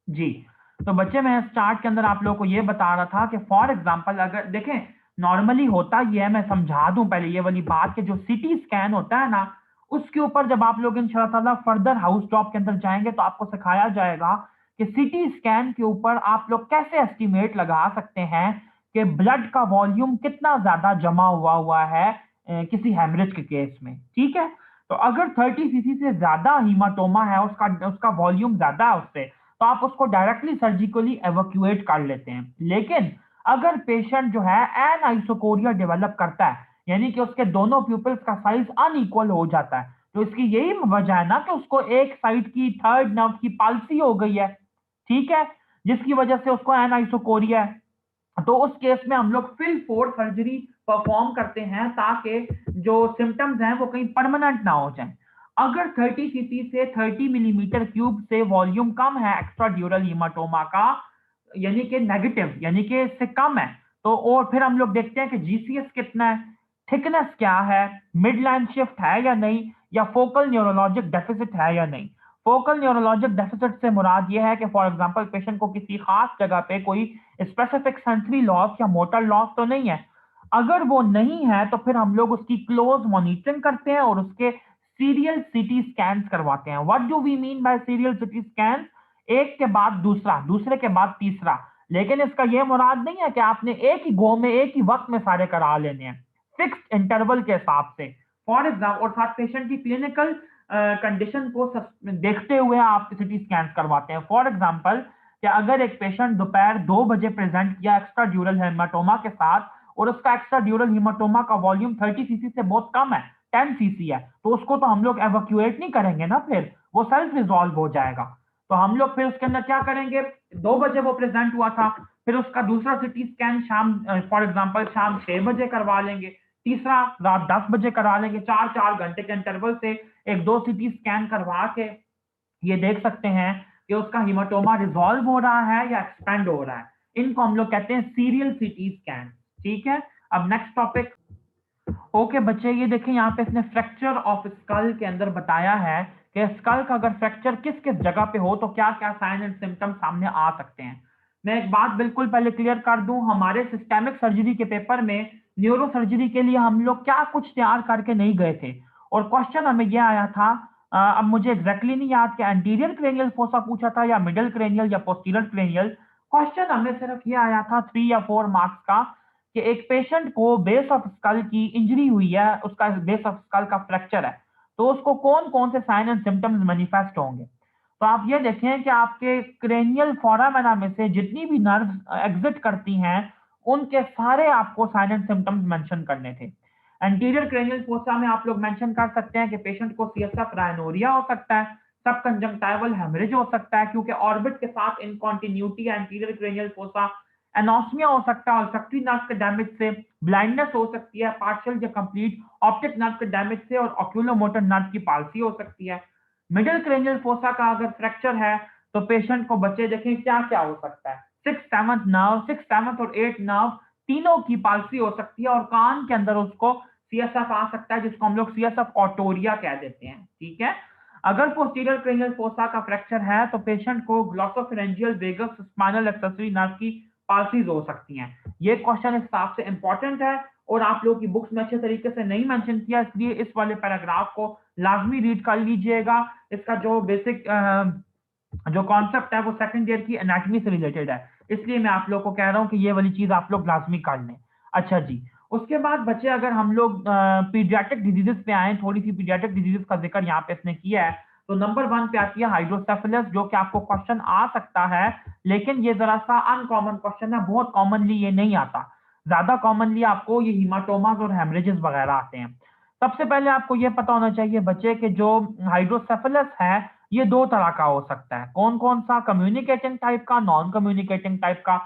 जी। तो बच्चे मैं इस चार्ट के अंदर आप लोगों को ये बता रहा था कि फॉर एग्जांपल अगर देखें, नॉर्मली होता ये है, मैं समझा दूं पहले ये वाली बात कि जो सीटी स्कैन होता है ना, उसके ऊपर जब आप लोग इंशाल्लाह ताला फर्दर हाउस जॉब के अंदर जाएंगे तो आपको सिखाया जाएगा कि सीटी स्कैन के ऊपर आप लोग कैसे एस्टिमेट लगा सकते हैं कि ब्लड का वॉल्यूम कितना ज्यादा जमा हुआ हुआ है किसी हेमरेज के केस में। ठीक है। तो अगर 30 सीसी से ज्यादा हीमाटोमा है, उसका उसका वॉल्यूम ज्यादा है उससे, तो आप उसको डायरेक्टली सर्जिकली एवोक्यूएट कर लेते हैं। लेकिन अगर पेशेंट जो है एन आइसोकोरिया डेवलप करता है, यानी कि उसके दोनों प्यूपिल्स का साइज अनइक्वल हो जाता है, तो इसकी यही वजह है ना कि उसको एक साइड की थर्ड नर्व की पाल्सी हो गई है। ठीक है। जिसकी वजह से उसको एन आइसोकोरिया है। तो उस केस में हम लोग फिल फोर सर्जरी परफॉर्म करते हैं ताकि जो सिम्टम्स हैं वो कहीं परमानेंट ना हो जाएं। अगर 30 सीसी से 30 मिलीमीटर क्यूब से वॉल्यूम कम है एक्स्ट्रा ड्यूरल हीमाटोमा का, यानी कि नेगेटिव, यानी कि इससे कम है, तो और फिर हम लोग देखते हैं कि जीसीएस कितना है, थिकनेस क्या है, मिड लाइन शिफ्ट है या नहीं, या फोकल न्यूरोलॉजिक डेफिसिट है या नहीं। फोकल न्यूरोलॉजिक डेफिसिट से मुराद यह है कि फॉर एग्जांपल पेशेंट को किसी खास जगह पे कोई स्पेसिफिक सेंसरी लॉस या मोटर लॉस तो नहीं है। अगर वो नहीं है तो फिर हम लोग उसकी क्लोज मॉनिटरिंग करते हैं और उसके सीरियल सीटी स्कैन करवाते हैं। What do we mean by serial CT scan? एक के बाद दूसरा, दूसरे के बाद तीसरा। लेकिन इसका यह मुराद नहीं है कि आपने एक ही गो में एक ही वक्त में सारे करा लेने हैं, फिक्स्ड इंटरवल के हिसाब से। फॉर एग्जाम्पल, और साथ पेशेंट की क्लिनिकल कंडीशन को देखते हुए आप सिटी स्कैन करवाते हैं। फॉर एग्जाम्पल, कि अगर एक पेशेंट दोपहर 2 बजे प्रेजेंट किया एक्स्ट्रा ड्यूरल हेमाटोमा के साथ, और उसका एक्स्ट्रा ड्यूरल हेमाटोमा का वॉल्यूम 30 सीसी से बहुत कम है, 10 सीसी है, तो उसको तो हम लोग एवोक्यूएट नहीं करेंगे ना, फिर वो सेल्फ रिजॉल्व हो जाएगा। तो हम लोग फिर उसके अंदर क्या करेंगे? 2 बजे वो प्रेजेंट हुआ था, फिर उसका दूसरा सिटी स्कैन शाम, फॉर एग्जाम्पल शाम 6 बजे करवा लेंगे, तीसरा रात 10 बजे करा लेंगे। 4-4 घंटे के इंटरवल से एक दो सिटी स्कैन करवा के ये देख सकते हैं कि उसका हीमाटोमा रिजॉल्व हो रहा है या एक्सपेंड हो रहा है। इनको हम लोग कहते हैं सीरियल सीटी स्कैन। ठीक है। अब नेक्स्ट टॉपिक। ओके बच्चे, ये देखें यहाँ पे इसने फ्रैक्चर ऑफ स्कल के अंदर बताया है कि स्कल का अगर फ्रैक्चर किस किस जगह पे हो तो क्या क्या साइन एंड सिम्टम सामने आ सकते हैं। मैं एक बात बिल्कुल पहले क्लियर कर दूं, हमारे सिस्टेमिक सर्जरी के पेपर में न्यूरो सर्जरी के लिए हम लोग क्या कुछ तैयार करके नहीं गए थे, और क्वेश्चन हमें यह आया था, अब मुझे एग्जैक्टली नहीं याद कि एंटीरियर क्रेनियल फोसा पूछा था या मिडिल क्रेनियल या पोस्टीरियर क्रेनियल। क्वेश्चन हमें सिर्फ ये आया था 3 या 4 मार्क्स का, कि एक पेशेंट को बेस ऑफ स्कल की इंजरी हुई है, उसका बेस ऑफ स्कल का फ्रैक्चर है, तो उसको कौन कौन से साइन एंड सिम्टम्स मैनिफेस्ट होंगे। तो आप ये देखें कि आपके क्रेनियल फोरामेना में से जितनी भी नर्व एग्जिट करती हैं, उनके सारे आपको साइन एंड सिम्टम्स मेंशन करने थे। एंटीरियर क्रेनियल फोसा में आप लोग मेंशन कर सकते हैं कि पेशेंट को सीएसएफ रायनोरिया हो सकता है, सब कंजंक्टाइवल हेमरेज हो सकता है क्योंकि ऑर्बिट के साथ इनकॉन्टिन्यूटी है एंटीरियर क्रेनियल फोसा, एनोस्मिया हो सकता है ऑल्फैक्टरी नर्व के डैमेज से, ब्लाइंडनेस हो सकती है पार्शियल या कंप्लीट ऑप्टिक नर्व के डैमेज से, और ऑक्यूलोमोटर नर्व की पाल्सी हो सकती है। मिडिल क्रेनियल फोसा का अगर फ्रैक्चर है तो पेशेंट को बच्चे देखें क्या क्या हो सकता है, सिक्स सेवंथ और एट नर्व तीनों की पाल्सी हो सकती है, और कान के अंदर उसको सीएसएफ आ सकता है जिसको हम लोग सीएसएफ ऑटोरिया कह देते हैं। ठीक है। अगर पोस्टीरियर क्रेनियल फोसा का फ्रैक्चर है तो पेशेंट को glossopharyngeal vagus spinal accessory nerve की पाल्सीज हो सकती हैं। ये क्वेश्चन इस हिसाब से इंपॉर्टेंट है और आप लोगों की बुक्स में अच्छे तरीके से नहीं मेंशन किया, इसलिए इस वाले पैराग्राफ को लाजमी रीड कर लीजिएगा। इसका जो बेसिक जो कॉन्सेप्ट है वो सेकंड ईयर की एनाटॉमी से रिलेटेड है, इसलिए मैं आप लोग को कह रहा हूं कि ये वाली चीज आप लोग लाजमी कर लें। अच्छा जी। उसके बाद बच्चे अगर हम लोग पीडियाट्रिक डिजीजेस पे आए, थोड़ी सी पीडियाट्रिक डिजीजेस का जिक्र यहाँ पे इसने किया है, तो नंबर 1 पे आती है हाइड्रोसेफेलस, जो कि आपको क्वेश्चन आ सकता है, लेकिन ये जरा सा अनकॉमन क्वेश्चन है, बहुत कॉमनली ये नहीं आता। ज्यादा कॉमनली आपको ये हीमाटोमास और हेमरेजेस वगैरह आते हैं। सबसे पहले आपको ये पता होना चाहिए बच्चे कि जो हाइड्रोसेफेलस है ये दो तरह का हो सकता है। कौन कौन सा? कम्युनिकेटिंग टाइप का, नॉन कम्युनिकेटिंग टाइप का।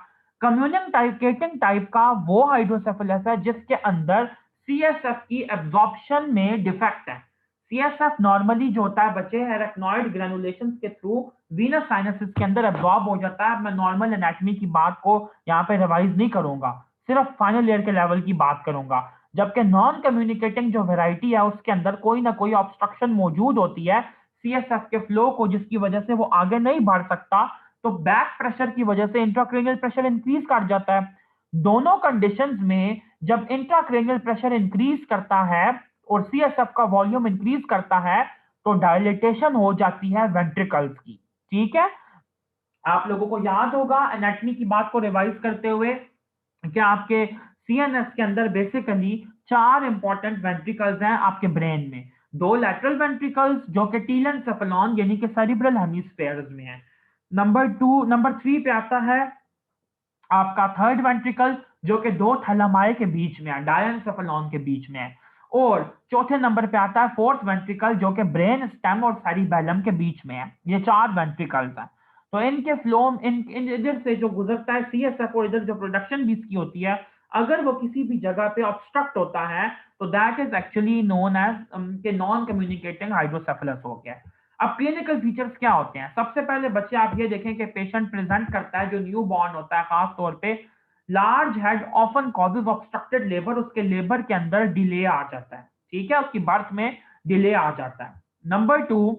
कम्युनिकेटिंग टाइप का वो हाइड्रोसेफेलस है जिसके अंदर सीएसएफ की एब्जॉर्प्शन में डिफेक्ट है। सीएसएफ नॉर्मली जो होता है बच्चे एरेक्नॉइड ग्रेनुलेशन के थ्रू वीनस साइनसेस के अंदर एब्जॉर्ब हो जाता है। मैं नॉर्मल एनाटॉमी की बात को यहाँ पे रिवाइज नहीं करूंगा, सिर्फ फाइनल ईयर के लेवल की बात करूंगा। जबकि नॉन कम्युनिकेटिंग जो वेराइटी है उसके अंदर कोई ना कोई ऑब्स्ट्रक्शन मौजूद होती है सीएसएफ के फ्लो को, जिसकी वजह से वो आगे नहीं बढ़ सकता, तो बैक प्रेशर की वजह से इंट्राक्रैनियल प्रेशर इंक्रीज कर जाता है। दोनों कंडीशंस में जब इंट्राक्रैनियल प्रेशर इंक्रीज करता है और सीएसएफ का वॉल्यूम इंक्रीज करता है तो डायलिटेशन हो जाती है वेंट्रिकल्स की। ठीक है, आप लोगों को याद होगा एनाटॉमी की बात को रिवाइज करते हुए कि आपके सीएनएस के अंदर बेसिकली 4 इंपॉर्टेंट वेंट्रिकल्स हैं आपके ब्रेन में। 2 लैटरल वेंट्रिकल्स जो कि टीलेंसेफेलॉन यानी कि सेरिब्रल हेमिस्फेयर्स में है। नंबर 3 पे आता है आपका थर्ड वेंट्रिकल जो कि 2 थैलेमाई के बीच में है, डायनसेफेलॉन के बीच में है। और चौथे नंबर पे आता है फोर्थ वेंट्रिकल जो कि ब्रेन स्टेम और सेरिबेलम के बीच में है। ये 4 वेंट्रिकल्स हैं। तो इनके फ्लो इन इधर से जो गुजरता है सीएसएफ और इधर जो प्रोडक्शन भी इसकी होती है, अगर वो किसी भी जगह पे ऑब्स्ट्रक्ट होता है तो that is actually known as के नॉन कम्युनिकेटिंग हाइड्रोसेफेलस हो गया। अब क्लिनिकल फीचर्स क्या होते हैं? सबसे पहले बच्चे आप ये देखें कि पेशेंट प्रेजेंट करता है जो न्यू बॉर्न होता है, खास तौर पे large head often causes obstructed labour, उसके लेबर के अंदर डिले आ जाता है। ठीक है, उसकी बर्थ में डिले आ जाता है। नंबर 2,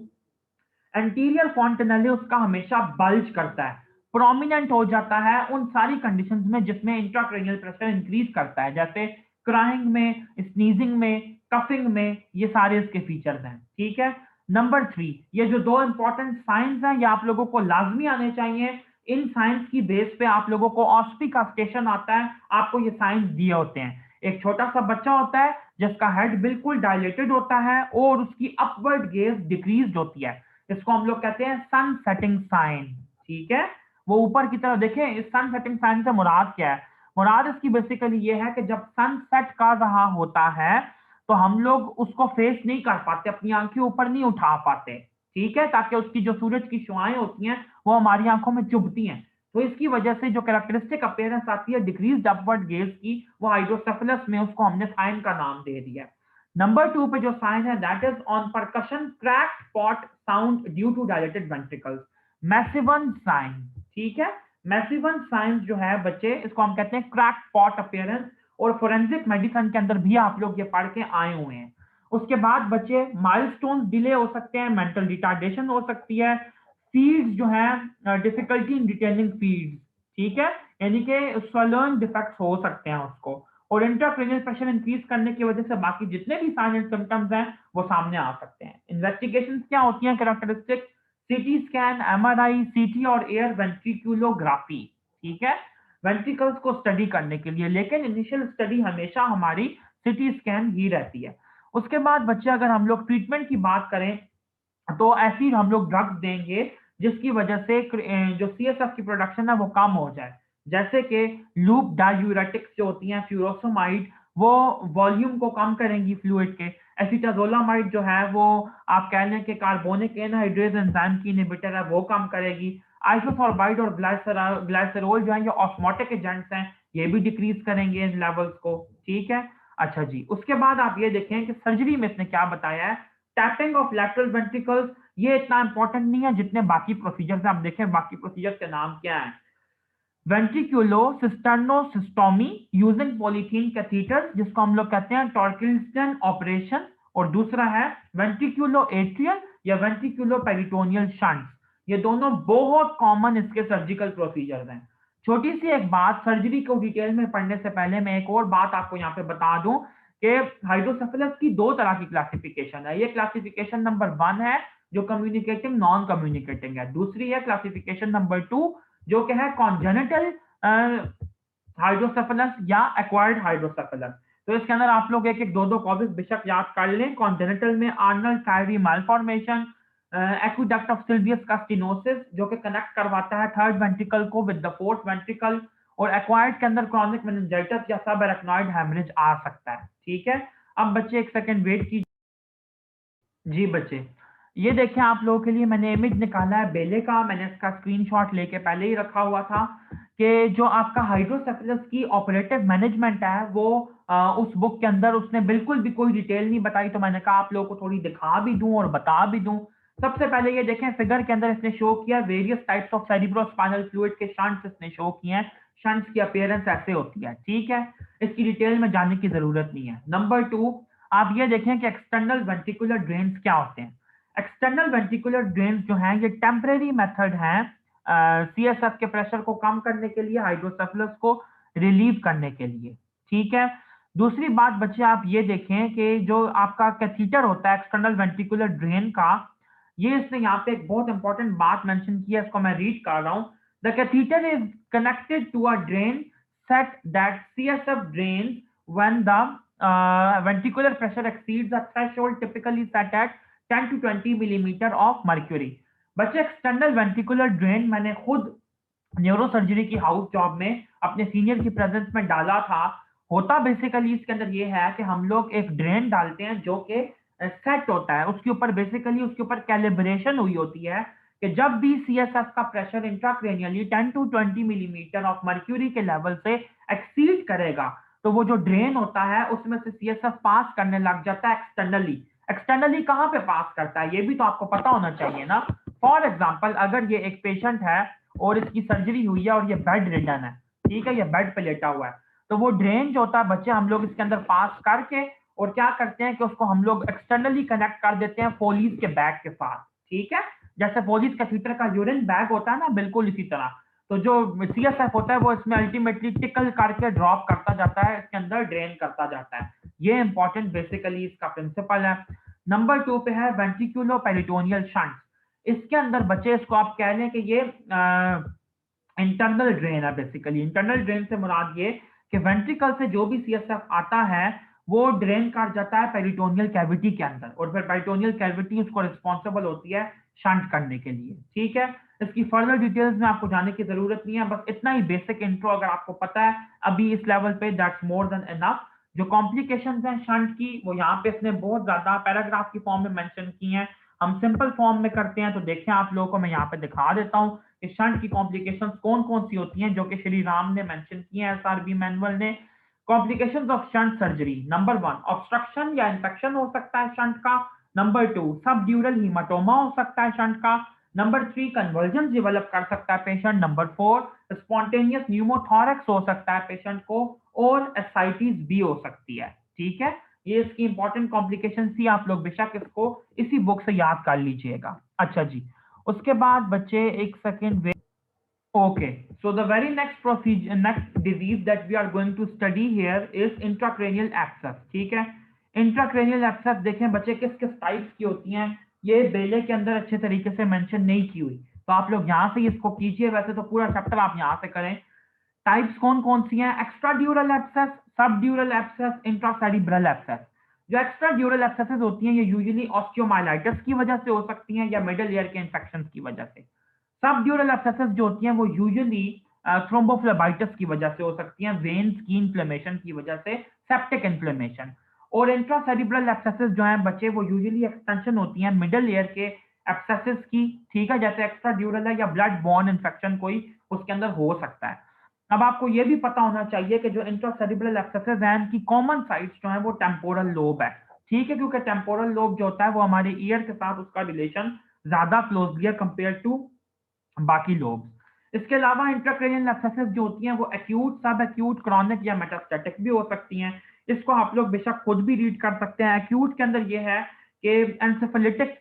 एंटीरियर फॉन्टेनेले उसका हमेशा बल्ज करता है, प्रोमिनेंट हो जाता है उन सारी कंडीशंस में जिसमें इंट्राक्रैनियल प्रेशर इंक्रीज करता है, जैसे क्राइंग में, स्नीजिंग में, कफिंग में, ये सारे इसके फीचर्स हैं। ठीक है। नंबर 3, ये जो 2 इंपॉर्टेंट साइंस हैं ये आप लोगों को लाजमी आने चाहिए। इन साइंस की बेस पे आप लोगों को ऑस्पी का स्टेशन आता है, आपको ये साइंस दिए होते हैं। एक छोटा सा बच्चा होता है जिसका हेड बिल्कुल डायलेटेड होता है और उसकी अपवर्ड गेज डिक्रीज होती है, इसको हम लोग कहते हैं सन सेटिंग साइन। ठीक है, वो ऊपर की तरफ देखें, इस सन सेटिंग साइन से मुराद क्या है? मुराद इसकी बेसिकली ये है कि जब सन सेट कर रहा होता है तो हम लोग उसको फेस नहीं कर पाते, अपनी आंखें ऊपर नहीं उठा पाते। ठीक है, ताकि उसकी जो सूरज की शुआएं होती हैं वो हमारी आंखों में चुभती हैं। तो इसकी वजह से जो कैरेक्टरिस्टिक अपीयरेंस आती है डिक्रीज अपवर्ड गेज की, वो हाइड्रोसेफेलस में उसको हमने साइन का नाम दे दिया। नंबर 2 पे जो साइन है that is on percussion cracked pot sound due to dilated ventricles, Macewen sign. ठीक है, मैसिवन साइन जो है बच्चे, इसको हम कहते हैं क्रैक्ड पॉट अपीयरेंस, और फोरेंसिक मेडिसिन के अंदर भी आप लोग ये पढ़ के आए हुए हैं। उसके बाद बच्चे माइलस्टोन डिले हो सकते हैं, मेंटल रिटार्डेशन हो सकती है, फीड्स जो है डिफिकल्टी इन रिटेनिंग फीड्स। ठीक है, यानी कि स्वलन डिफेक्ट्स हो सकते हैं उसको, और इंट्राक्रैनियल प्रेशर इंक्रीज करने की वजह से बाकी जितने भी साइन एंड सिम्टम्स हैं वो सामने आ सकते हैं। इन्वेस्टिगेशन क्या होती हैं कैरेक्टरिस्टिक? सीटी स्कैन, एमआरआई, सीटी और एयर वेंट्रिकुलोग्राफी। ठीक है, वेंट्रिकल्स को स्टडी करने के लिए, लेकिन इनिशियल स्टडी हमेशा हमारी सीटी स्कैन ही रहती है। उसके बाद बच्चे अगर हम लोग ट्रीटमेंट की बात करें तो ऐसी हम लोग ड्रग्स देंगे जिसकी वजह से जो सीएसएफ की प्रोडक्शन है वो कम हो जाए, जैसे कि लूप डायूरेटिक्स जो होती हैं, फ्यूरोसोमाइड, वो वॉल्यूम को कम करेंगी फ्लूइड के। एसिटाजोलामाइड जो है वो आप कह लें कि कार्बोनिक एनहाइड्रेज एंजाइम की इनहिबिटर है, वो कम करेगी। आइसोसोर्बाइड और ग्लाइसरॉल जो है ये ऑस्मोटिक एजेंट्स हैं, ये भी डिक्रीज करेंगे इन लेवल्स को। ठीक है, अच्छा जी, उसके बाद आप ये देखें कि सर्जरी में इसने क्या बताया है। टैपिंग ऑफ लैटरल वेंट्रिकल्स, ये इतना इंपॉर्टेंट नहीं है जितने बाकी प्रोसीजर्स हैं। आप देखें बाकी प्रोसीजर्स के नाम क्या है। वेंट्रिक्यूलो सिस्टर्नोसिस्टोमी यूजिंग पॉलीथीन कैथीटर, जिसको हम लोग कहते हैं टॉर्किल्सन ऑपरेशन, और दूसरा है वेंट्रिक्यूलो एट्रियल या वेंट्रिक्यूलो पेरिटोनियल शंट्स। ये दोनों बहुत कॉमन इसके सर्जिकल प्रोसीजर्स हैं। छोटी सी एक बात, सर्जरी को डिटेल में पढ़ने से पहले मैं एक और बात आपको यहाँ पे बता दूं कि हाइड्रोसेफेलस की 2 तरह की क्लासिफिकेशन है। ये क्लासिफिकेशन नंबर 1 है जो कम्युनिकेटिंग नॉन कम्युनिकेटिंग है, दूसरी है क्लासिफिकेशन नंबर 2 जो कि है कॉन्जेनिटल हाइड्रोसेफेलस या एक्वायर्ड हाइड्रोसेफेलस। तो इसके अंदर आप लोग एक एक दो दो कॉपीज बेशक याद कर लें। कॉन्जेनिटल में Arnold Chiari malformation, aqueduct of Sylvius का स्टेनोसिस जो कि कनेक्ट करवाता है थर्ड वेंट्रिकल को विद द फोर्थ वेंट्रिकल, और एक्वायर्ड के अंदर क्रॉनिक मेनिंजाइटिस या सब एराक्नॉइड हेमरेज आ सकता है। ठीक है, अब बच्चे एक सेकंड वेट कीजिए। जी बच्चे, ये देखें आप लोगों के लिए मैंने इमेज निकाला है बेले का, मैंने इसका स्क्रीनशॉट लेके पहले ही रखा हुआ था कि जो आपका हाइड्रोसेफेलस की ऑपरेटिव मैनेजमेंट है वो उस बुक के अंदर उसने बिल्कुल भी कोई डिटेल नहीं बताई, तो मैंने कहा आप लोगों को थोड़ी दिखा भी दूं और बता भी दूं। सबसे पहले ये देखें फिगर के अंदर इसने शो किया various types of cerebrospinal fluid के शंट्स इसने शो किए हैं। शंट्स की अपीयरेंस ऐसे होती है। ठीक है, इसकी डिटेल में जाने की जरूरत नहीं है। नंबर 2, आप ये देखें कि एक्सटर्नल वेंट्रिकुलर ड्रेन्स क्या होते हैं। एक्सटर्नल वेंट्रिकुलर ड्रेन्स जो हैं ये टेम्परेरी मेथड हैं सीएसएफ के प्रेशर को कम करने के लिए, हाइड्रोसेफलस को रिलीव करने के लिए। ठीक है। दूसरी बात बच्चे आप ये देखें कि जो आपका कैथीटर होता है एक्सटर्नल वेंट्रिकुलर ड्रेन का, ये इसने यहाँ पे एक बहुत इंपॉर्टेंट बात मेंशन की है, इसको मैं रीड कर रहा हूँ। The catheter is connected to a drain set that CSF drains when the ventricular pressure exceeds a threshold typically set at 10 to 20 millimeter of mercury। बच्चे एक्सटर्नल वेंट्रिकुलर ड्रेन मैंने खुद न्यूरो सर्जरी की house job में अपने senior की presence में डाला था। होता बेसिकली इसके अंदर ये है कि हम लोग एक ड्रेन डालते हैं जो कि सेट होता है, उसके ऊपर बेसिकली उसके ऊपर कैलिब्रेशन हुई होती है कि जब भी सीएसएफ का pressure intracranially 10 to 20 millimetre of mercury के लेवल से एक्सीड करेगा तो वो जो ड्रेन होता है उसमें से सीएसएफ पास करने लग जाता है एक्सटर्नली। एक्सटर्नली कहाँ पे पास करता है ये भी तो आपको पता होना चाहिए ना। फॉर एग्जाम्पल अगर ये एक पेशेंट है और इसकी सर्जरी हुई है और ये बेड रिडन है, ठीक है, ये बेड पे लेटा हुआ है, तो वो ड्रेन जो होता है बच्चे हम लोग इसके अंदर पास करके और क्या करते हैं कि उसको हम लोग एक्सटर्नली कनेक्ट कर देते हैं फोलीज के बैग के साथ। ठीक है, जैसे फोलीज कैथीटर का यूरिन बैग होता है ना, बिल्कुल इसी तरह। तो जो सीएसएफ होता है वो इसमें अल्टीमेटली टिकल करके ड्रॉप करता जाता है, इसके अंदर ड्रेन करता जाता है। ये इंपॉर्टेंट बेसिकली इसका प्रिंसिपल है। नंबर 2 पे है वेंट्रिकुलो पेरिटोनियल शंट। इसके अंदर बच्चे इसको आप कह लें कि ये इंटरनल ड्रेन है। बेसिकली इंटरनल ड्रेन से मुराद ये कि वेंट्रिकल से जो भी सीएसएफ आता है वो ड्रेन कर जाता है पेरिटोनियल कैविटी के अंदर और फिर पेरिटोनियल कैविटी उसको रिस्पॉन्सिबल होती है शंट करने के लिए। ठीक है, इसकी फर्दर डिटेल्स में आपको जाने की जरूरत नहीं है, बस इतना ही बेसिक इंट्रो अगर आपको पता है अभी इस लेवल पे दैट्स मोर देन इनफ। जो कॉम्प्लिकेशंस हैं शंट की वो यहाँ पे इसने बहुत ज्यादा पैराग्राफ की फॉर्म में मेंशन की हैं। हम सिंपल फॉर्म में करते हैं तो देखें आप लोगों को मैं यहाँ पे दिखा देता हूँ कि शंट की कॉम्प्लिकेशंस कौन कौन सी होती हैं जो कि श्री राम ने मेंशन की हैं एसआरबी मैनुअल ने। Complications of shunt surgery, number 1 obstruction या इंफेक्शन हो सकता है शंट का। नंबर 2 सबड्यूरल हीमाटोमा हो सकता है शंट का। नंबर 3 कन्वर्जन डेवलप कर सकता है पेशेंट। नंबर 4 स्पॉन्टेनियस न्यूमोथॉरेक्स हो सकता है पेशेंट को और एसाइटिस भी हो सकती है। ठीक है, ये इसकी इंपॉर्टेंट कॉम्प्लिकेशन थी, आप लोग बेशक इसको इसी बुक से याद कर लीजिएगा। अच्छा जी, उसके बाद बच्चे एक second. Okay, so the very next procedure, next disease that we are going to study here is intracranial abscess। ठीक है, intracranial abscess देखें बच्चे किस किस टाइप्स की होती हैं, ये बेले के अंदर अच्छे तरीके से मेंशन नहीं की हुई, तो आप लोग यहाँ से इसको कीजिए। वैसे तो पूरा चैप्टर आप यहाँ से करें। टाइप्स कौन कौन सी हैं? एक्स्ट्रा ड्यूरल एब्सेस, सब ड्यूरल एब्सेस, इंट्रासेरिब्रल एब्सेस। जो एक्स्ट्रा ड्यूरल एब्सेसेस होती हैं ये यूजुअली ऑस्टियोमाइलाइटिस की वजह से हो सकती हैं या मिडल ईयर के इन्फेक्शन की वजह से। सब ड्यूरल एब्सेसेस जो होती हैं वो यूजुअली थ्रोम्बोफ्लेबाइटिस की वजह से हो सकती हैं, वेन्स की इन्फ्लेमेशन की वजह से, सेप्टिक इन्फ्लेमेशन। और इंट्रासेरिब्रल एब्सेसेस जो हैं बच्चे वो यूजुअली एक्सटेंशन होती हैं मिडल ईयर के एब्सेसेस की। ठीक है, जैसे एक्स्ट्रा ड्यूरल है या ब्लड बॉर्न इन्फेक्शन कोई उसके अंदर हो सकता है। अब आपको यह भी पता होना चाहिए कि जो इंट्रासेरिब्रल एब्सेसेस हैं इनकी कॉमन साइट्स जो है वो टेम्पोरल लोब है। ठीक है, क्योंकि टेम्पोरल लोब जो होता है वो हमारे ईयर के साथ उसका रिलेशन ज्यादा क्लोजली है कंपेयर टू बाकी लोब्स। इसके अलावा इंट्राक्रेनियल एब्सेसेस जो होती हैं वो एक्यूट, सब एक्यूट, क्रॉनिक या मेटास्टेटिक भी हो सकती हैं। इसको आप लोग बेशक खुद भी रीड कर सकते हैं। एक्यूट के अंदर ये है कि एंसेफेलिटिक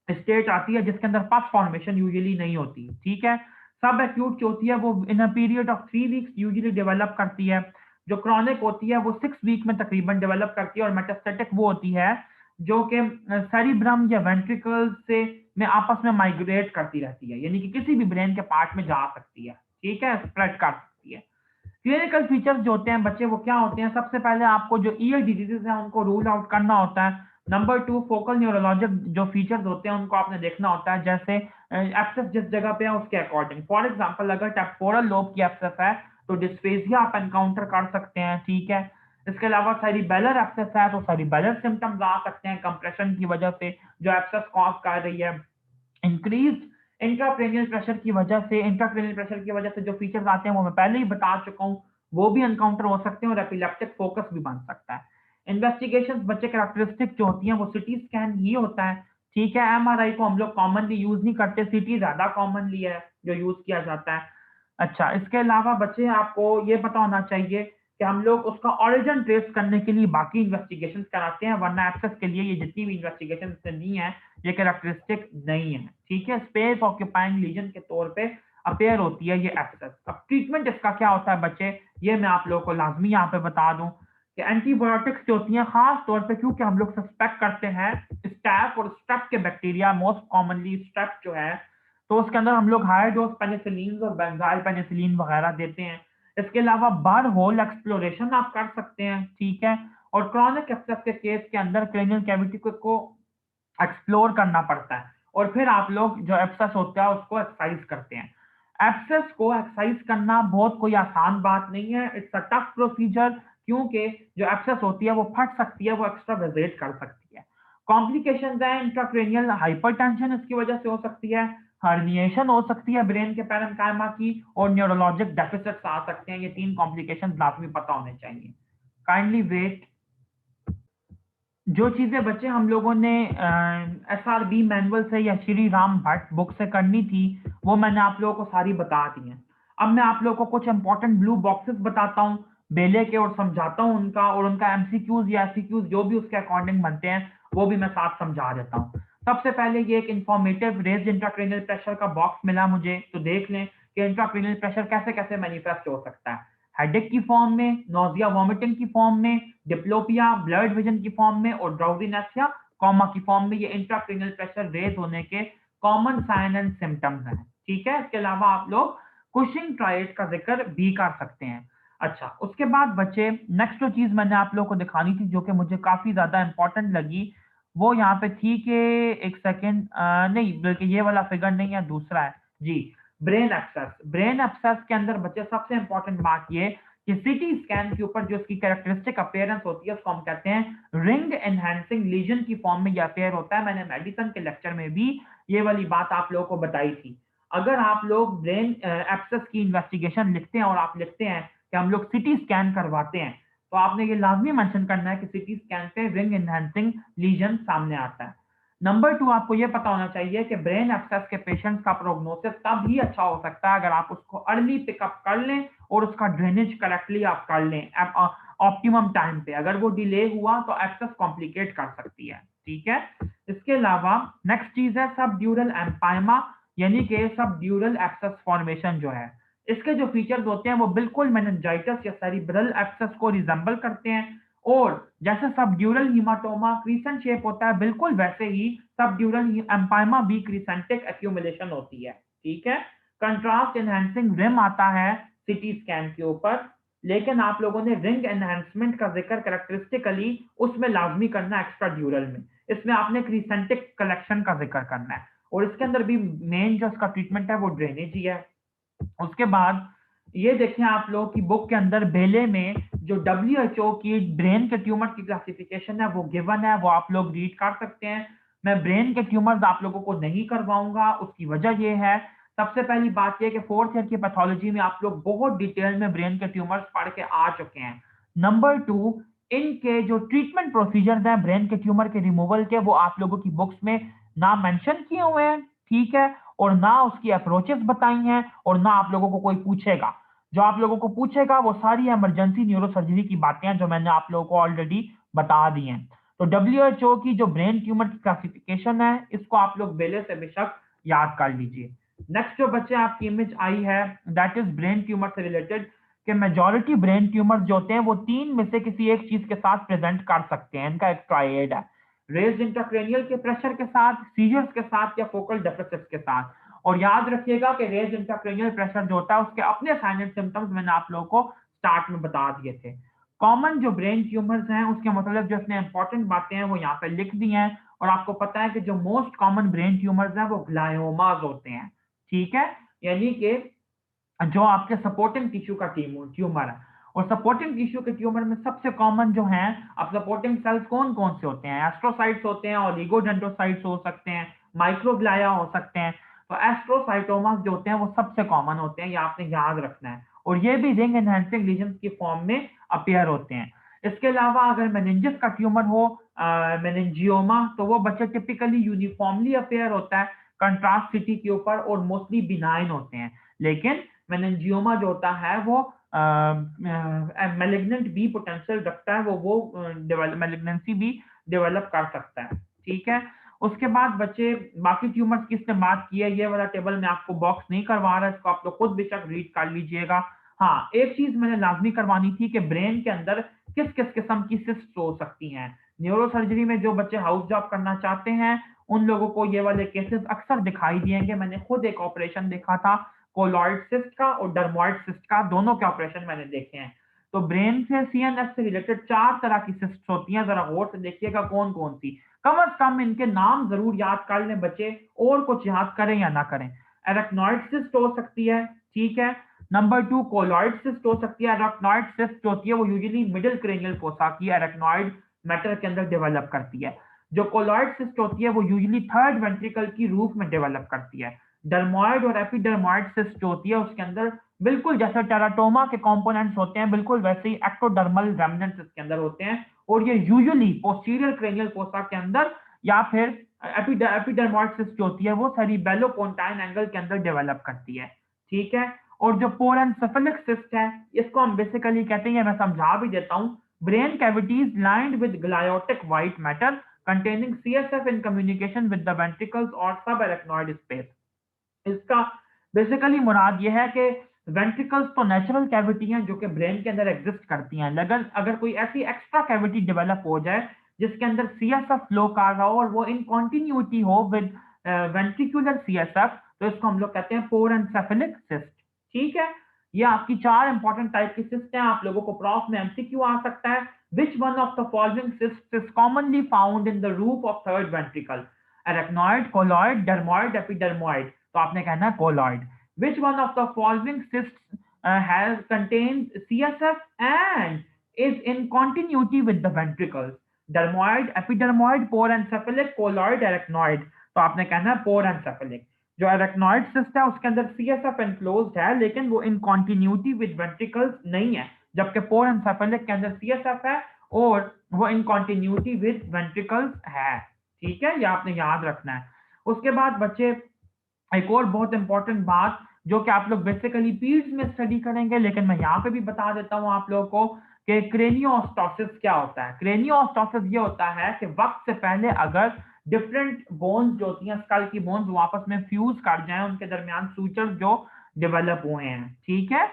स्टेट आती है जिसके अंदर पफ फॉर्मेशन यूजुअली नहीं होती। ठीक है, सब एक्यूट जो होती है वो in a period of 3 weeks usually develop करती है। जो क्रॉनिक होती है वो 6 वीक में तकरीबन डेवलप करती है। और मेटास्टेटिक वो होती है जो कि सेरिब्रम या वेंट्रिकल से में आपस में माइग्रेट करती रहती है, यानी कि किसी भी ब्रेन के पार्ट में जा सकती है। ठीक है, स्प्रेड कर सकती है। क्लिनिकल फीचर्स जो होते हैं बच्चे वो क्या होते हैं? सबसे पहले आपको जो ईयर डिजीजेस हैं उनको रूल आउट करना होता है। नंबर 2 फोकल न्यूरोलॉजिक जो फीचर्स होते हैं उनको आपने देखना होता है, जैसे एब्सेस जिस जगह पे है उसके अकॉर्डिंग। फॉर एग्जांपल अगर टेम्पोरल लोब की एब्सेस है तो डिस्फेजिया आप एनकाउंटर कर सकते हैं। ठीक है, इसके अलावा सेरिबेलर एब्सेस है तो सेरिबेलर सिम्टम्स आ सकते हैं कंप्रेशन की वजह से जो एब्सेस कॉज कर रही है। इंक्रीज इंट्राक्रेनियल प्रेशर की वजह से, इंट्राक्रेनियल प्रेशर की वजह से जो फीचर्स आते हैं वो मैं पहले ही बता चुका हूँ, वो भी एनकाउंटर हो सकते हैं और एपिलेप्टिक फोकस भी बन सकता है। इन्वेस्टिगेशंस बच्चे कैरेक्टरिस्टिक जो होती हैं वो सिटी स्कैन ही होता है। ठीक है, एमआरआई को हम लोग कॉमनली यूज नहीं करते, सीटी ज्यादा कॉमनली है जो यूज किया जाता है। अच्छा, इसके अलावा बच्चे आपको ये पता होना चाहिए कि हम लोग उसका ओरिजिन ट्रेस करने के लिए बाकी इन्वेस्टिगेशन कराते हैं, वरना एब्सेस के लिए ये जितनी भी इन्वेस्टिगेशन दी है ये कैरेक्टरिस्टिक नहीं है। ठीक है, स्पेस ऑक्यूपाइंग लीजन के तौर पे अपेयर होती है ये एब्सेस। अब ट्रीटमेंट इसका क्या होता है बच्चे, ये मैं आप लोगों को लाजमी यहाँ पे बता दूं कि एंटीबायोटिक्स जो होती हैं खास तौर पे क्योंकि हम लोग सस्पेक्ट करते हैं स्टैफ और स्ट्रेप के बैक्टीरिया, मोस्ट कॉमनली स्ट्रेप जो है, तो उसके अंदर हम लोग हाई डोज पेनिसिलिन और बेंजाइल पेनिसिलिन वगैरह देते हैं। इसके अलावा बार होल एक्सप्लोरेशन आप कर सकते हैं। ठीक है, और क्रॉनिक एब्सेस के केस के अंदर क्रेनियल कैविटी को एक्सप्लोर करना पड़ता है और फिर आप लोग जो एब्सेस होता है उसको एक्सरसाइज करते हैं। एब्सेस को एक्सरसाइज करना बहुत कोई आसान बात नहीं है, इट्स अ टफ प्रोसीजर, क्योंकि जो एब्सेस होती है वो फट सकती है, वो एक्स्ट्रा वेजेट कर सकती है। कॉम्प्लिकेशंस है इंट्राक्रेनियल हाइपरटेंशन इसकी वजह से हो सकती है, हर्निएशन हो सकती है ब्रेन के पैरेन्काइमा की, और न्यूरोलॉजिक डेफिसिट्स आ सकते हैं। ये 3 कॉम्प्लिकेशंस लाजमी पता होने चाहिए। Kindly wait. जो चीजें बच्चे हम लोगों ने एसआरबी मैनुअल से या श्री राम भट्ट बुक से करनी थी वो मैंने आप लोगों को सारी बता दी हैं। अब मैं आप लोगों को कुछ इंपॉर्टेंट ब्लू बॉक्सेस बताता हूँ बेले के और समझाता हूँ उनका, और उनका एमसीक्यूज या एससीक्यूज जो भी उसके अकॉर्डिंग बनते हैं वो भी मैं साथ समझा देता हूँ। सबसे पहले ये एक इंफॉर्मेटिव रेज्ड इंट्राक्रेनियल प्रेशर का बॉक्स मिला मुझे, तो देख लें कि इंट्राक्रेनियल प्रेशर कैसे कैसे मैनिफेस्ट हो सकता है। हेडेक की फॉर्म में, नोजिया वॉमिटिंग की फॉर्म में, डिप्लोपिया ब्लड विजन की फॉर्म में, और ड्राउजीनेस या कॉमा की फॉर्म में। ये इंट्राक्रेनियल प्रेशर रेज होने के कॉमन साइन एंड सिम्टम्स हैं। ठीक है, इसके अलावा आप लोग कुशिंग ट्रायड का जिक्र भी कर सकते हैं। अच्छा, उसके बाद बच्चे नेक्स्ट जो चीज मैंने आप लोगों को दिखानी थी जो कि मुझे काफी ज्यादा इंपॉर्टेंट लगी, वो यहाँ पे थी कि एक सेकेंड, नहीं बल्कि ये वाला फिगर नहीं है, दूसरा है जी, ब्रेन एक्सेस। ब्रेन एक्सेस के अंदर बच्चे सबसे इंपॉर्टेंट बात ये कि सीटी स्कैन के ऊपर जो इसकी कैरेक्टरिस्टिक अपीयरेंस होती है उसको हम कहते हैं रिंग एनहांसिंग लीजन की फॉर्म में ये अपीयर होता है। मैंने मेडिसिन के लेक्चर में भी ये वाली बात आप लोगों को बताई थी। अगर आप लोग ब्रेन एब्सेस की इन्वेस्टिगेशन लिखते हैं और आप लिखते हैं कि हम लोग सिटी स्कैन करवाते हैं, तो आपने ये लाजमी मेंशन करना है कि सिटी स्कैन पे रिंग एनहांसिंग लीजन सामने आता है। नंबर 2, आपको ये पता होना चाहिए कि ब्रेन एब्सेस के पेशेंट्स का प्रोग्नोसिस तब ही अच्छा हो सकता है अगर आप उसको अर्ली पिकअप कर लें और उसका ड्रेनेज करेक्टली आप कर लें ऑप्टिमम टाइम पे। अगर वो डिले हुआ तो एब्सेस कॉम्प्लिकेट कर सकती है। ठीक है, इसके अलावा नेक्स्ट चीज है सब ड्यूरल एम्पाइमा, यानी कि सब ड्यूरल एब्सेस फॉर्मेशन जो है, इसके जो फीचर्स होते हैं वो बिल्कुल मेनिंजाइटिस या सेरिब्रल एब्सेस को रिजेंबल करते हैं, और जैसे सबड्यूरल हीमाटोमा क्रीसेंट शेप होता है बिल्कुल वैसे ही सबड्यूरल एम्पाइमा भी क्रीसेंटिक एक्यूमुलेशन होती है। ठीक है, कंट्रास्ट एनहांसिंग रिम आता है सीटी स्कैन के ऊपर, लेकिन आप लोगों ने रिंग एनहांसमेंट का जिक्र कैरेक्टरिस्टिकली उसमें लाजमी करना है एक्स्ट्रा ड्यूरल में, इसमें आपने क्रीसेंटिक कलेक्शन का जिक्र करना है, और इसके अंदर भी मेन जो इसका ट्रीटमेंट है वो ड्रेनेज ही है। उसके बाद ये देखें आप लोग की बुक के अंदर बेले में जो WHO की ब्रेन के ट्यूमर की क्लासिफिकेशन है वो गिवन है, वो आप लोग रीड कर सकते हैं। मैं ब्रेन के ट्यूमर्स आप लोगों को नहीं करवाऊंगा, उसकी वजह ये है, सबसे पहली बात ये कि फोर्थ ईयर की पैथोलॉजी में आप लोग बहुत डिटेल में ब्रेन के ट्यूमर्स पढ़ के आ चुके हैं। नंबर 2, इनके जो ट्रीटमेंट प्रोसीजर्स हैं ब्रेन के ट्यूमर के रिमूवल के, वो आप लोगों की बुक्स में ना मेंशन किए हुए हैं। ठीक है, और ना उसकी अप्रोचेस बताई हैं, और ना आप लोगों को कोई पूछेगा। जो आप लोगों को पूछेगा वो सारी इमरजेंसी न्यूरोसर्जरी की बातें हैं जो मैंने आप लोगों को ऑलरेडी बता दी हैं। तो WHO की जो ब्रेन ट्यूमर की क्लासिफिकेशन है इसको आप लोग बेले से बेशक याद कर लीजिए। नेक्स्ट जो बच्चे आपकी इमेज आई है दैट इज ब्रेन ट्यूमर से रिलेटेड, कि मेजॉरिटी ब्रेन ट्यूमर जो होते हैं वो 3 में से किसी एक चीज के साथ प्रेजेंट कर सकते हैं। इनका एक ट्रायड है, रेज्ड इंट्राक्रेनियल के प्रेशर के साथ, सीजर्स के साथ, या फोकल डेफिसिट्स के साथ। और याद रखिएगा कि रेज्ड इंट्राक्रेनियल प्रेशर जो होता है उसके अपने साइन एंड सिम्टम्स मैंने आप लोगों को स्टार्ट में बता दिए थे। कॉमन जो ब्रेन ट्यूमर्स हैं उसके मतलब जो इसने इंपॉर्टेंट बातें हैं वो यहाँ पे लिख दी हैं, और आपको पता है कि जो मोस्ट कॉमन ब्रेन ट्यूमर्स हैं वो ग्लायोमास होते हैं। ठीक है, यानी कि जो आपके सपोर्टिंग टिश्यू का ट्यूमर है, और सपोर्टिंग टिश्यू के ट्यूमर में सबसे कॉमन जो हैं, अब सपोर्टिंग सेल्स कौन कौन से होते हैं, एस्ट्रोसाइट्स होते हैं, ओलिगोडेंड्रोसाइट्स हो सकते हैं, माइक्रोग्लाया हो सकते हैं। तो एस्ट्रोसाइटोमास जो होते हैं वो सबसे कॉमन होते हैं, ये आपने याद रखना है, और ये भी रिंग एनहांसिंग लीजन्स की फॉर्म में अपीयर होते हैं। इसके अलावा अगर मेनिंजिस का ट्यूमर हो, मेनिंजियोमा, तो वो बच्चे टिपिकली यूनिफॉर्मली अपीयर होता है कंट्रास्ट सिटी के ऊपर और मोस्टली बिनाइन होते हैं। लेकिन मेनिंजियोमा जो होता है वो मेलिग्नेंट बी पोटेंशियल रखता है, वो मेलिग्नेंसी भी डेवलप कर सकता है। ठीक है, उसके बाद बच्चे बाकी ट्यूमर्स की इसने बात की है, ये वाला टेबल मैं आपको बॉक्स नहीं करवा रहा, इसको आप लोग खुद बेशक रीड कर लीजिएगा। हाँ, एक चीज मैंने लाजमी करवानी थी कि ब्रेन के अंदर किस किस किस्म की सिस्ट हो सकती हैं। न्यूरो सर्जरी में जो बच्चे हाउस जॉब करना चाहते हैं उन लोगों को ये वाले केसेस अक्सर दिखाई दिएंगे। मैंने खुद एक ऑपरेशन देखा था कोलॉइड सिस्ट का और डर्मोइड सिस्ट का, दोनों के ऑपरेशन मैंने देखे हैं। तो ब्रेन से सीएनएस से रिलेटेड 4 तरह की सिस्ट होती हैं, जरा गौर से देखिएगा कौन कौन सी। कम से कम इनके नाम जरूर याद कर लें बच्चे, और कुछ याद करें या ना करें। एरेक्नॉइड सिस्ट हो सकती है, ठीक है। नंबर 2 कोलॉइड सिस्ट हो सकती है। एरेक्नॉइड सिस्ट होती है वो यूजुअली मिडिल क्रेनियल फोसा की एरेक्नॉइड मैटर के अंदर डेवलप करती है। जो कोलॉइड सिस्ट होती है वो यूजुअली थर्ड वेंट्रिकल की रूफ में डेवलप करती है। डर्मोइड और एपिडर्मोइड सिस्ट होती है उसके अंदर बिल्कुल जैसे टेराटोमा के कंपोनेंट्स होते हैं बिल्कुल वैसे ही एक्टोडर्मल रेमिनेंट्स इसके अंदर होते हैं, और ये यूजुअली पोस्टीरियर क्रेनियल फोसा के अंदर या फिर एपिडर्मोइड सिस्ट जो होती है वो सेरिबेलोपोंटाइन एंगल के अंदर डेवलप करती है। ठीक है, और जो पोरेंसेफेलिक सिस्ट है इसको हम बेसिकली कहते हैं, मैं समझा भी देता हूँ, brain cavities lined with gliotic white matter containing CSF in communication with the ventricles or subarachnoid space। इसका बेसिकली मुराद ये है कि वेंट्रिकल्स तो नेचुरल कैविटी हैं जो कि ब्रेन के अंदर एग्जिस्ट करती हैं, लेकिन अगर कोई ऐसी एक्स्ट्रा कैविटी डेवलप हो जाए जिसके अंदर सीएसएफ फ्लो कर रहा हो और वो इन कॉन्टिन्यूटी हो विद वेंट्रिकुलर सीएसएफ, तो इसको हम लोग कहते हैं पोरेंसेफेलिक सिस्ट। ठीक है, ये आपकी 4 इंपॉर्टेंट टाइप की सिस्ट हैं। आप लोगों को प्रॉफ में एमसीक्यू आ सकता है, which one of the following cyst is commonly found in the roof of third ventricle, arachnoid, colloid, dermoid, epidermoid. तो आपने कहना है colloid. Which one of the following cysts has contains CSF and is in continuity with the ventricles? Dermoid, epidermoid, porencephalic, colloid, arachnoid। तो आपने कहना है porencephalic। जो arachnoid cyst है उसके अंदर CSF enclosed है लेकिन वो in continuity with ventricles नहीं है, जबकि porencephalic के अंदर CSF है और वो in continuity with ventricles है। ठीक है, ये आपने याद रखना है। उसके बाद बच्चे एक और बहुत इंपॉर्टेंट बात जो कि आप लोग बेसिकली पीड्स में स्टडी करेंगे, लेकिन मैं यहाँ पे भी बता देता हूँ आप लोगों को कि क्रेनियोस्टोसिस क्या होता है। क्रेनियोस्टोसिस ये होता है कि वक्त से पहले अगर डिफरेंट बोन्स जो होती हैं स्कल की बोन्स वो आपस में फ्यूज कर जाएं, उनके दरमियान सूचर जो डेवलप हुए हैं, ठीक है,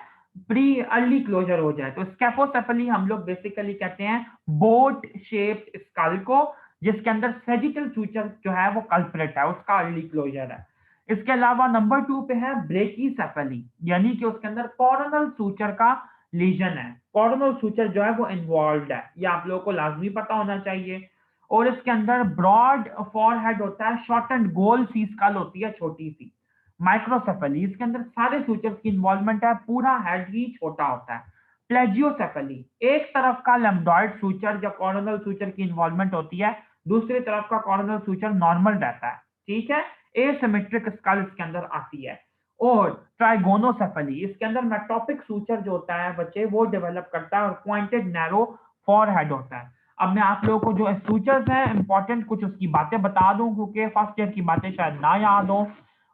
प्री अर्ली क्लोजर हो जाए, तो स्केफोसेफली हम लोग बेसिकली कहते हैं बोट शेप्ड स्कल को, जिसके अंदर सेजिटल सूचर जो है वो कल्प्रेट है, उसका अर्ली क्लोजर है। इसके अलावा नंबर 2 पे है ब्रेकीसेफली, यानी कि उसके अंदर कोरोनल सूचर का लीजन है। कोरोनल सूचर जो है वो इन्वॉल्व है, ये आप लोगों को लाजमी पता होना चाहिए। और इसके अंदर ब्रॉड फॉरहेड होता है, शॉर्ट एंड गोल सी स्कल होती है छोटी सी। माइक्रोसेफली, इसके अंदर सारे सूचर्स की इन्वॉल्वमेंट है, पूरा हेड ही छोटा होता है। प्लेजियोसेफली, एक तरफ का लैम्बडॉइड सूचर या कोरोनल सूचर की इन्वॉल्वमेंट होती है, दूसरी तरफ का कोरोनल सूचर नॉर्मल रहता है। ठीक है, एसिमेट्रिक स्कल इसके अंदर आती है। और ट्राइगोनोसेफली, इसके अंदर मेटोपिक सूचर जो होता है बच्चे वो डेवलप करता है और पॉइंटेड नैरो फॉरहेड होता है। अब मैं आप लोगों को जो सूचर्स हैं इंपॉर्टेंट कुछ उसकी बातें बता दूं क्योंकि फर्स्ट ईयर की बातें शायद ना याद हो।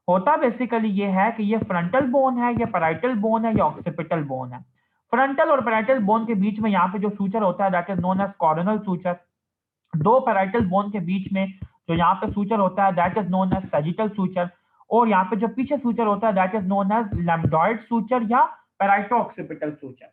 होता बेसिकली ये है कि ये फ्रंटल बोन है, ये पैराइटल बोन है, या ऑक्सीपिटल बोन है। फ्रंटल और पैराइटल बोन के बीच में यहाँ पे जो सूचर होता है that is known as coronal suture. दो पैराइटल बोन के बीच में जो यहाँ पे सूचर होता है that is known as sagittal suture, और यहाँ पे जो पीछे सूचर होता है that is known as lambdoid suture या पैराइटो ऑक्सीपिटल सूचर।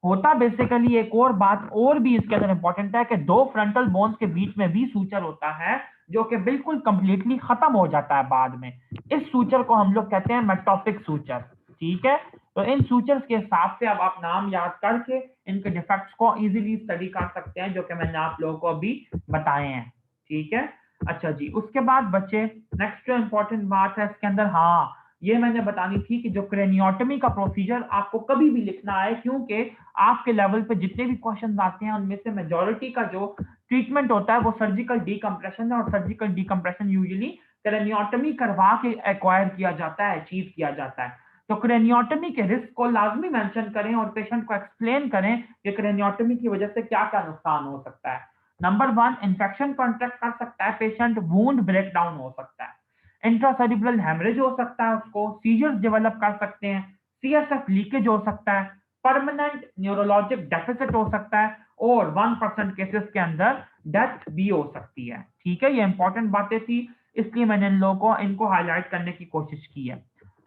होता बेसिकली एक और बात और भी इसके अंदर इंपॉर्टेंट है कि दो फ्रंटल बोन्स के बीच में भी सूचर होता है जो कि बिल्कुल कंप्लीटली खत्म हो जाता है बाद में। इस सूचर को हम लोग कहते हैं मेटोपिक सूचर। ठीक है, तो इन सूचर्स के हिसाब से अब आप नाम याद करके इनके डिफेक्ट्स को इजीली स्टडी कर सकते हैं जो कि मैंने आप लोगों को अभी बताए हैं। ठीक है, अच्छा जी, उसके बाद बच्चे नेक्स्ट जो इंपॉर्टेंट बात है इसके अंदर, हाँ ये मैंने बतानी थी कि जो क्रेनियोटमी का प्रोसीजर आपको कभी भी लिखना है, क्योंकि आपके लेवल पे जितने भी क्वेश्चन आते हैं उनमें से मेजोरिटी का जो ट्रीटमेंट होता है वो सर्जिकल डीकम्प्रेशन है, और सर्जिकल डीकम्प्रेशन यूजुअली क्रेनियोटमी करवा के एक्वायर किया जाता है, अचीव किया जाता है। तो क्रेनियोटमी के रिस्क को लाजमी मेंशन करें और पेशेंट को एक्सप्लेन करें कि क्रेनियोटमी की वजह से क्या क्या नुकसान हो सकता है। नंबर 1, इंफेक्शन कॉन्ट्रैक्ट कर सकता है पेशेंट, वुंड ब्रेक डाउन हो सकता है, इंट्रासेरिब्रल हेमरेज हो सकता है, उसको सीजर्स डेवलप कर सकते हैं, सीएसएफ लीकेज हो सकता है, परमानेंट न्यूरोलॉजिक डेफिसिट हो सकता है और 1% केसेस के अंदर डेथ भी हो सकती है। ठीक है, ये इंपॉर्टेंट बातें थी, इसलिए मैंने इन लोगों को इनको हाईलाइट करने की कोशिश की है।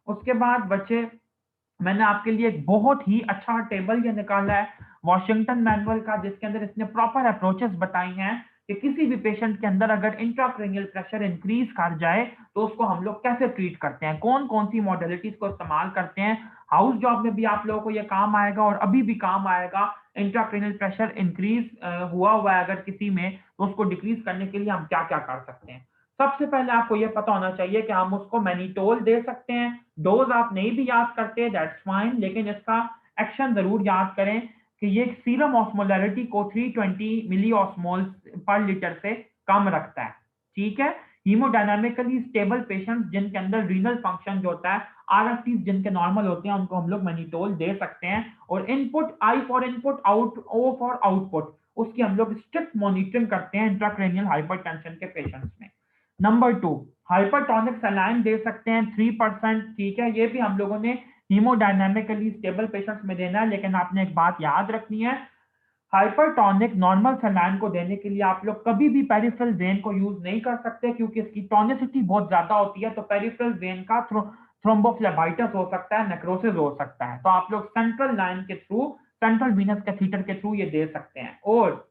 उसके बाद बच्चे, मैंने आपके लिए एक बहुत ही अच्छा टेबल ये निकाला है वॉशिंगटन मैनुअल का, जिसके अंदर इसने प्रॉपर अप्रोचेस बताई हैं कि किसी भी पेशेंट के अंदर अगर इंट्राक्रैनियल प्रेशर इंक्रीज कर जाए तो उसको हम लोग कैसे ट्रीट करते हैं, कौन कौन सी मॉडलिटीज को इस्तेमाल करते हैं। हाउस जॉब में भी आप लोगों को ये काम आएगा और अभी भी काम आएगा। इंट्राक्रैनियल प्रेशर इंक्रीज हुआ है अगर किसी में, तो उसको डिक्रीज करने के लिए हम क्या क्या कर सकते हैं। सबसे पहले आपको यह पता होना चाहिए कि हम उसको मैनिटोल दे सकते हैं। डोज आप नहीं भी याद करते दैट्स फाइन, लेकिन इसका एक्शन जरूर याद करें कि ये सीरम ऑस्मोलैरिटी को 320 मिली ऑस्मोल पर लीटर से कम रखता है। ठीक है, हीमोडायनामिकली स्टेबल पेशेंट्स जिनके अंदर रीनल फंक्शन जो होता है, आरएफटीज जिनके नॉर्मल होते हैं, उनको हम लोग मैनिटोल दे सकते हैं। और input, I for input, out, O for output, उसकी हम लोग स्ट्रिक्ट मॉनिटरिंग करते हैं इंट्राक्रैनियल हाइपरटेंशन के पेशेंट्स में। नंबर 2, हाइपरटोनिक सलाइन दे सकते हैं 3%। ठीक है, ये भी हम लोगों ने हीमोडायनामिकली स्टेबल पेशेंट्स में देना है, लेकिन आपने एक बात याद रखनी है, हाइपरटोनिक नॉर्मल सलाइन को देने के लिए आप लोग कभी भी पेरिफेरल वेन को यूज नहीं कर सकते, क्योंकि इसकी टॉनिसिटी बहुत ज्यादा होती है, तो पेरिफेरल वेन का थ्रोम्बोफ्लेबाइटिस हो सकता है, नेक्रोसिस हो सकता है। तो आप लोग सेंट्रल लाइन के थ्रू, सेंट्रल वीनस कैथीटर के थ्रू ये दे सकते हैं। और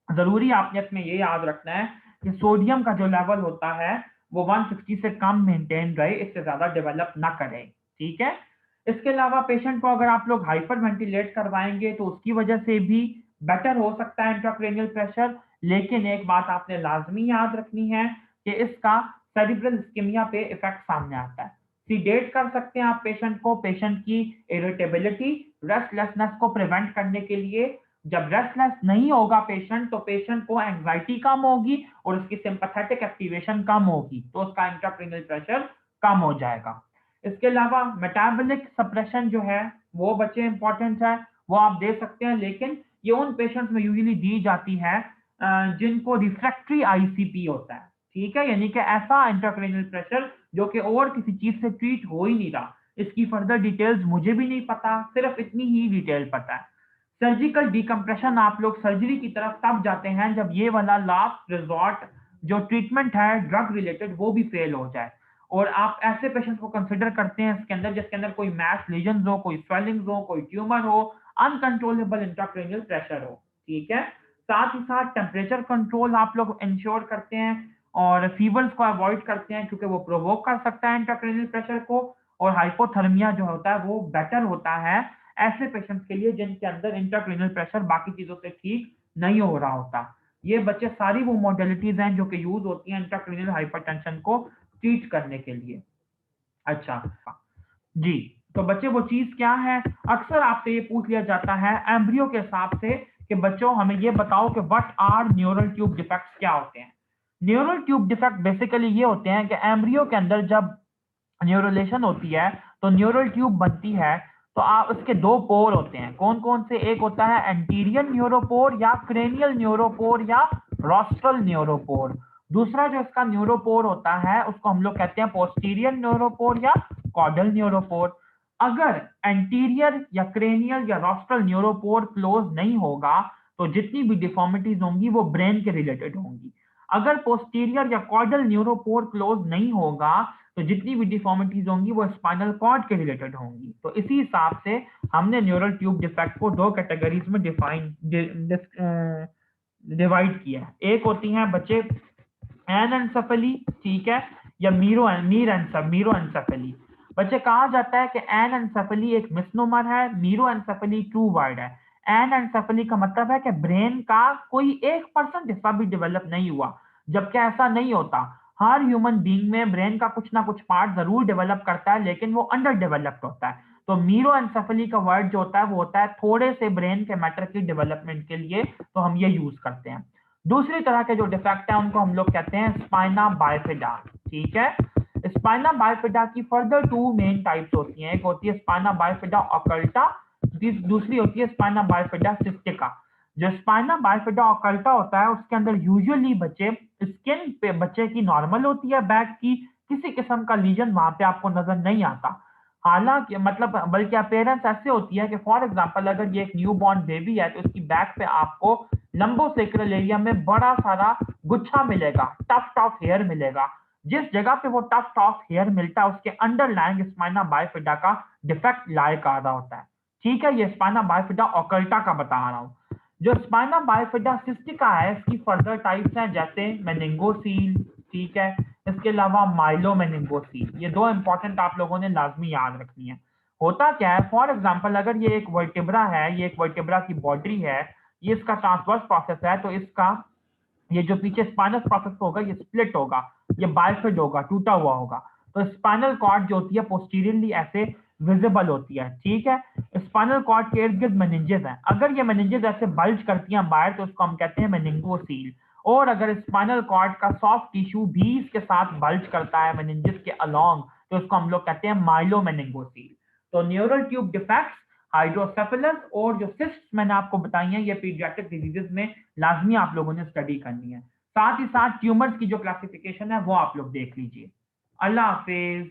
जरूरी आपने इसमें ये याद रखना है कि सोडियम का जो लेवल होता है वो 160 से कम मेंटेन रहे, इससे ज्यादा डेवलप ना करे। ठीक है, इसके अलावा पेशेंट को अगर आप लोग हाइपर वेंटिलेट करवाएंगे तो उसकी वजह से भी बेटर हो सकता है इंट्राक्रेनियल प्रेशर। लेकिन एक बात आपने लाजमी याद रखनी है कि इसका सेरिब्रल इस्केमिया पे इफेक्ट सामने आता है। सीडेट कर सकते हैं आप पेशेंट को, पेशेंट की इरिटेबिलिटी, रेस्टलेसनेस को प्रिवेंट करने के लिए। जब रेस्टलेस नहीं होगा पेशेंट, तो पेशेंट को एंजाइटी कम होगी और उसकी सिंपैथेटिक एक्टिवेशन कम होगी, तो उसका इंट्राक्रेनियल प्रेशर कम हो जाएगा। इसके अलावा मेटाबॉलिक सप्रेशन जो है वो बच्चे इंपॉर्टेंट है, वो आप दे सकते हैं, लेकिन ये उन पेशेंट्स में यूजुअली दी जाती है जिनको रिफ्रैक्टरी आईसीपी होता है। ठीक है, यानी कि ऐसा इंट्राक्रेनियल प्रेशर जो कि और किसी चीज से ट्रीट हो ही नहीं रहा। इसकी फर्दर डिटेल्स मुझे भी नहीं पता, सिर्फ इतनी ही डिटेल पता है। सर्जिकल डिकम्प्रेशन, आप लोग सर्जरी की तरफ तब जाते हैं जब ये वाला लास्ट रिजॉर्ट जो ट्रीटमेंट है ड्रग रिलेटेड वो भी फेल हो जाए, और आप ऐसे पेशेंट्स को कंसिडर करते हैं इसके अंदर जिसके अंदर कोई मैस लीजन्स हो, कोई स्वेलिंग्स हो, कोई ट्यूमर हो, अनकंट्रोलेबल इंट्राक्रेनियल प्रेशर हो। ठीक है, साथ ही साथ टेम्परेचर कंट्रोल आप लोग इंश्योर करते हैं और फीवर्स को अवॉइड करते हैं, क्योंकि वो प्रोवोक कर सकता है इंट्राक्रेनियल प्रेशर को। और हाइपोथर्मिया जो होता है वो बेटर होता है ऐसे पेशेंट्स के लिए जिनके अंदर इंट्राक्रेनियल प्रेशर बाकी चीजों से ठीक नहीं हो रहा होता। ये बच्चे सारी वो मॉडलिटीज हैं जो कि यूज होती हैं इंट्राक्रेनियल हाइपरटेंशन को ट्रीट करने के लिए। अच्छा जी, तो बच्चे वो चीज क्या है, अक्सर आपसे ये पूछ लिया जाता है एम्ब्रियो के हिसाब से कि बच्चों हमें ये बताओ कि what are neural tube defects क्या होते हैं। न्यूरल ट्यूब डिफेक्ट बेसिकली ये होते हैं कि एम्ब्रियो के अंदर जब न्यूरोलेशन होती है तो न्यूरल ट्यूब बनती है, तो आप उसके दो पोर होते हैं, कौन कौन से, एक होता है एंटीरियर न्यूरोपोर या क्रेनियल न्यूरोपोर या रॉस्ट्रल न्यूरोपोर। दूसरा जो इसका न्यूरोपोर होता है उसको हम लोग कहते हैं पोस्टीरियर न्यूरोपोर या कॉडल न्यूरोपोर। अगर एंटीरियर या क्रेनियल या रॉस्ट्रल न्यूरोपोर क्लोज नहीं होगा तो जितनी भी डिफॉर्मिटीज होंगी वो ब्रेन के रिलेटेड होंगी। अगर पोस्टीरियर या कॉडल न्यूरोपोर क्लोज नहीं होगा तो जितनी भी डिफॉर्मिटीज होंगी वो स्पाइनल कॉर्ड के रिलेटेड होंगी। तो इसी हिसाब से हमने न्यूरल ट्यूब डिफेक्ट को दो कैटेगरीज में डिवाइड किया है। एक होती हैं बच्चे एनएनसेफली, ठीक है, या मीरोएनसेफली। बच्चे कहा जाता है कि एनएनसेफली एक मिसनोमर है, मीरोएनसेफली ट्रू वर्ड है। एनएनसेफली का मतलब है कि ब्रेन का कोई 1% हिस्सा भी डेवलप नहीं हुआ, जबकि ऐसा नहीं होता। हर ह्यूमन बीइंग में ब्रेन का कुछ ना कुछ पार्ट जरूर डेवलप करता है, लेकिन वो अंडर डेवलप्ड होता है। तो मीरोएनसेफली का वर्ड जो होता है वो होता है थोड़े से ब्रेन के मैटर की डेवलपमेंट के लिए, तो हम ये यूज करते हैं। दूसरी तरह के जो डिफेक्ट है उनको हम लोग कहते हैं स्पाइना बाइफिडा। ठीक है, स्पाइना बाइफिडा की फर्दर टू मेन टाइप्स होती हैं, एक होती है स्पाइना बाइफिडा ऑकल्टा, दूसरी होती है स्पाइना बाइफिडा सिस्टिका। जो स्पाइना बाइफिडा ऑकल्टा होता है उसके अंदर यूजुअली बच्चे स्किन पे बच्चे की नॉर्मल होती है बैक की, किसी किस्म का लीजन वहां पे आपको नजर नहीं आता। हालांकि मतलब बल्कि अपेयरेंस ऐसे होती है कि फॉर एग्जांपल अगर ये एक न्यू बॉर्न बेबी है तो इसकी बैक पे आपको लंबोसेक्रल एरिया में बड़ा सारा गुच्छा मिलेगा, टफ टफ हेयर मिलेगा। जिस जगह पे वो टफ टफ हेयर मिलता है उसके अंडरलाइंग स्पाइना बाइफिडा का डिफेक्ट लाई कर रहा होता है। ठीक है, ये स्पाइना बाइफिडा ओकल्टा का बता रहा हूँ। जो स्पाइना बाइफिडा सिस्टिका है इसकी फर्दर टाइप्स हैं जैसे मेनिंगोसील, ठीक है, इसके अलावा माइलो मेनिंगोसील। ये दो इंपॉर्टेंट आप लोगों ने लाजमी याद रखनी है। होता क्या है, फॉर एग्जांपल अगर ये एक वर्टिब्रा है, ये एक वर्टिब्रा की बॉडी है, ये इसका ट्रांसवर्स प्रोसेस है, तो इसका ये जो पीछे स्पाइनस प्रोसेस होगा ये स्प्लिट होगा, ये बाइफिड होगा, टूटा हुआ होगा। तो स्पाइनल कॉर्ड जो होती है पोस्टीरियरली ऐसे विजिबल होती है। ठीक है, स्पाइनल कॉर्ड के इर्द गिर्द मेनिंजेस हैं, अगर ये मेनिंजेस ऐसे बल्ज करती हैं बाहर तो उसको हम कहते हैं मेनिंगोसील। और अगर स्पाइनल कॉर्ड का सॉफ्ट टिश्यू भी इसके साथ बल्ज करता है मेनिंजेस के अलोंग तो उसको हम लोग कहते हैं माइलो मेनिंगोसील। तो न्यूरल ट्यूब डिफेक्ट्स, हाइड्रोसेफेलस और जो सिस्ट मैंने आपको बताई हैं ये पीडियाट्रिक डिजीजेस में लाजमी आप लोगों ने स्टडी करनी है। साथ ही साथ ट्यूमर्स की जो क्लासिफिकेशन है वो आप लोग देख लीजिए। अल्लाह हाफिज।